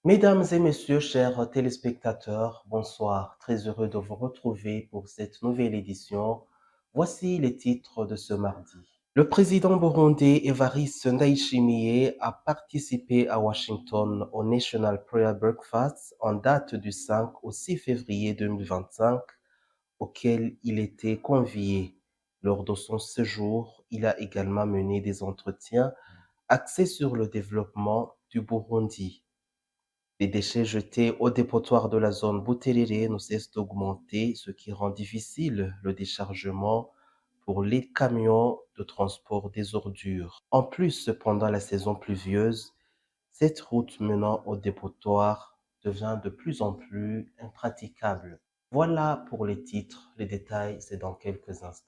Mesdames et messieurs, chers téléspectateurs, bonsoir. Très heureux de vous retrouver pour cette nouvelle édition. Voici les titres de ce mardi. Le président burundais Evariste Ndayishimiye a participé à Washington au National Prayer Breakfast en date du 5 au 6 février 2025, auquel il était convié. Lors de son séjour, il a également mené des entretiens axés sur le développement du Burundi. Les déchets jetés au dépotoir de la zone Buterere ne cessent d'augmenter, ce qui rend difficile le déchargement pour les camions de transport des ordures. En plus, pendant la saison pluvieuse, cette route menant au dépotoir devient de plus en plus impraticable. Voilà pour les titres, les détails, c'est dans quelques instants.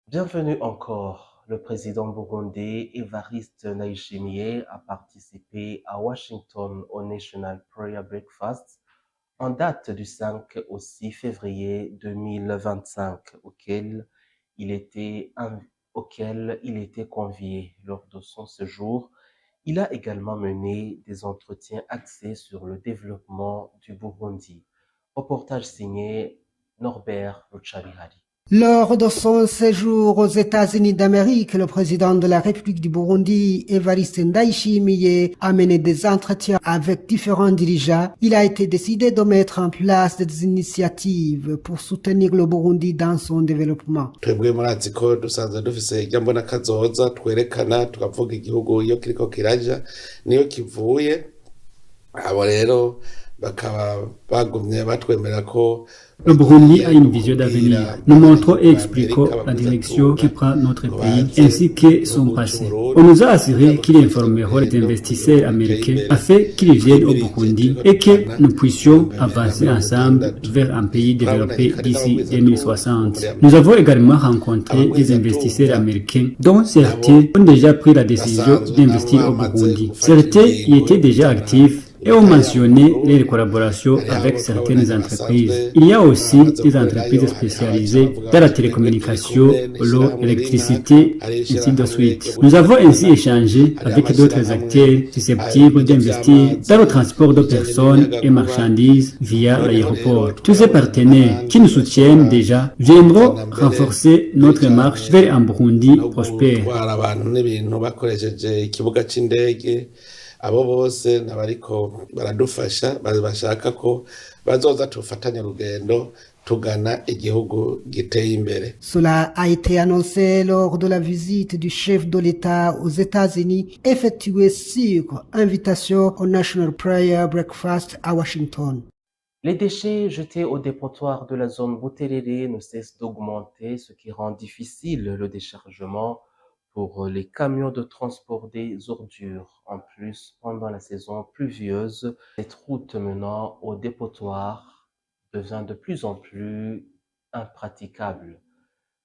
Bienvenue encore. Le président burundais Evariste Ndayishimiye a participé à Washington au National Prayer Breakfast en date du 5 au 6 février 2025, auquel il était convié. Lors de son séjour, il a également mené des entretiens axés sur le développement du Burundi. Reportage signé Norbert Ruchabihari. Lors de son séjour aux États-Unis d'Amérique, le président de la République du Burundi, Evariste Ndayishimiye, a mené des entretiens avec différents dirigeants. Il a été décidé de mettre en place des initiatives pour soutenir le Burundi dans son développement. Twebwe murazi ko dusanzwe dufise ijambo n'akazoza twerekana tukavuga igihugu iyo kiriko kiraja niyo kivuye. Abo rero bakaba bagumye batwemera ko le Burundi a une vision d'avenir. Nous montrons et expliquons la direction qui prend notre pays ainsi que son passé. On nous a assuré qu'ils informeront les investisseurs américains afin qu'ils viennent au Burundi et que nous puissions avancer ensemble vers un pays développé d'ici 2060. Nous avons également rencontré des investisseurs américains dont certains ont déjà pris la décision d'investir au Burundi. Certains y étaient déjà actifs et ont mentionné les collaborations avec certaines entreprises. Il y a aussi des entreprises spécialisées dans la télécommunication, l'eau, l'électricité, ainsi de suite. Nous avons ainsi échangé avec d'autres acteurs susceptibles d'investir dans le transport de personnes et marchandises via l'aéroport. Tous ces partenaires qui nous soutiennent déjà viendront renforcer notre marche vers un Burundi prospère. Abo bose nabariko baradufasha bashaka ko bazoza tufatanya urugendo tugana igihugu giteye imbere. Cela a été annoncé lors de la visite du chef de l'État aux États-Unis effectuée sur invitation au National Prayer Breakfast à Washington. Les déchets jetés au dépotoir de la zone Buterere ne cessent d'augmenter, ce qui rend difficile le déchargement pour les camions de transport des ordures. En plus, pendant la saison pluvieuse, cette route menant au dépotoir devient de plus en plus impraticable.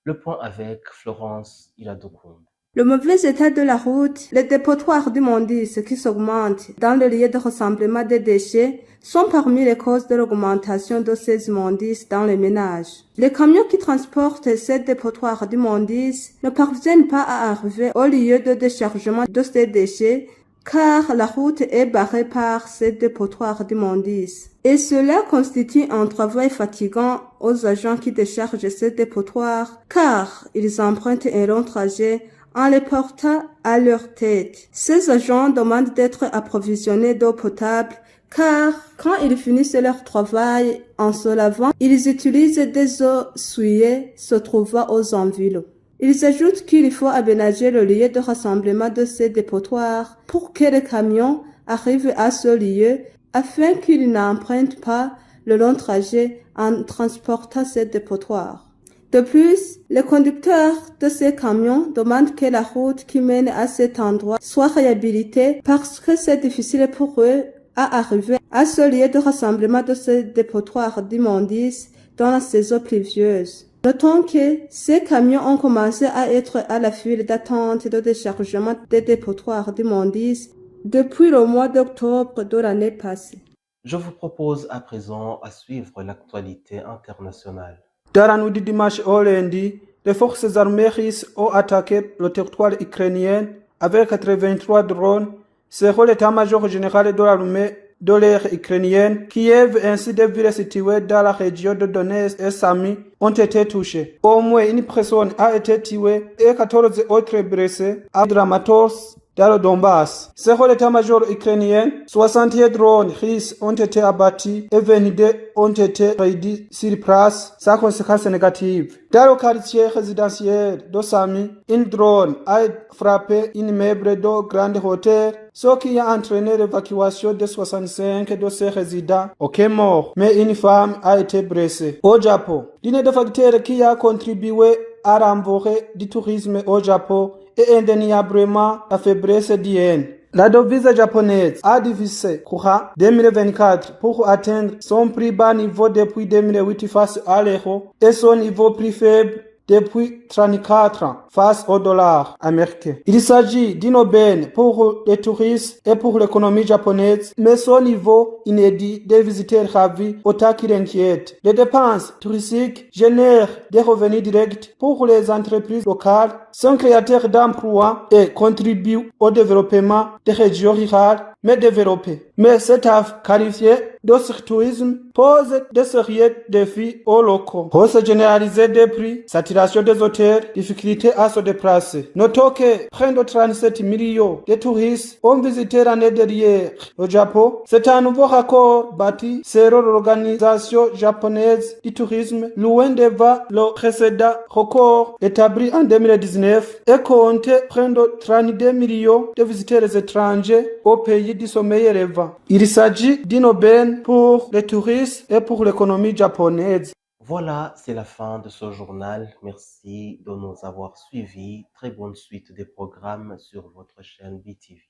Le point avec Florence Iladokoun. Le mauvais état de la route, les dépotoirs d'immondices qui s'augmentent dans le lieu de rassemblement des déchets sont parmi les causes de l'augmentation de ces immondices dans les ménages. Les camions qui transportent ces dépotoirs d'immondices ne parviennent pas à arriver au lieu de déchargement de ces déchets car la route est barrée par ces dépotoirs d'immondices. Et cela constitue un travail fatigant aux agents qui déchargent ces dépotoirs car ils empruntent un long trajet en les portant à leur tête. Ces agents demandent d'être approvisionnés d'eau potable car quand ils finissent leur travail en se lavant, ils utilisent des eaux souillées se trouvant aux environs. Ils ajoutent qu'il faut aménager le lieu de rassemblement de ces dépotoirs pour que les camions arrivent à ce lieu afin qu'ils n'empruntent pas le long trajet en transportant ces dépotoirs. De plus, les conducteurs de ces camions demandent que la route qui mène à cet endroit soit réhabilitée parce que c'est difficile pour eux à arriver à ce lieu de rassemblement de ces dépotoirs d'immondices dans la saison pluvieuse. Notons que ces camions ont commencé à être à la file d'attente de déchargement des dépotoirs d'immondices depuis le mois d'octobre de l'année passée. Je vous propose à présent à suivre l'actualité internationale. Dans la nuit du dimanche au lundi, les forces armées russes ont attaqué le territoire ukrainien avec 83 drones. Selon l'état-major général de l'armée de l'air ukrainienne, Kiev ainsi des villes situées dans la région de Donetsk et Samy ont été touchées. Au moins une personne a été tuée et 14 autres blessés à Dramatorsk dans le Donbass. Selon l'état-major ukrainien, 61 drones russes ont été abattus et 22 ont été réduits sur place sans conséquences négatives. Dans le quartier résidentiel de Samy, une drone a frappé une immeuble de grande hauteur, ce qui a entraîné l'évacuation de 65 de ses résidents. Aucun mort, mais une femme a été blessée. Au Japon, l'un des facteurs qui a contribué à renforcer du tourisme au Japon est indéniablement la faiblesse du yen. La devise japonaise a divisé courant 2024 pour atteindre son plus bas niveau depuis 2008 face à l'euro et son niveau plus faible depuis 34 ans face au dollar américain. Il s'agit d'une aubaine pour les touristes et pour l'économie japonaise, mais son niveau inédit des visiteurs ravis autant qu'il inquiète. Les dépenses touristiques génèrent des revenus directs pour les entreprises locales, sont créateurs d'emplois et contribuent au développement des régions rurales mais développées. Mais cet offre qualifié de tourisme pose de sérieux défis aux locaux. Hausse généralisée des prix, saturation des hôtels, difficulté à se déplacer. Notons que près de 37 millions de touristes ont visité l'année dernière le Japon. C'est un nouveau record bâti selon l'organisation japonaise du tourisme, loin devant le précédent record établi en 2019 et comptait près de 32 millions de visiteurs étrangers au pays du sommeil élevant. Il s'agit d'une aubaine pour les touristes et pour l'économie japonaise. Voilà, c'est la fin de ce journal. Merci de nous avoir suivis. Très bonne suite des programmes sur votre chaîne BTV.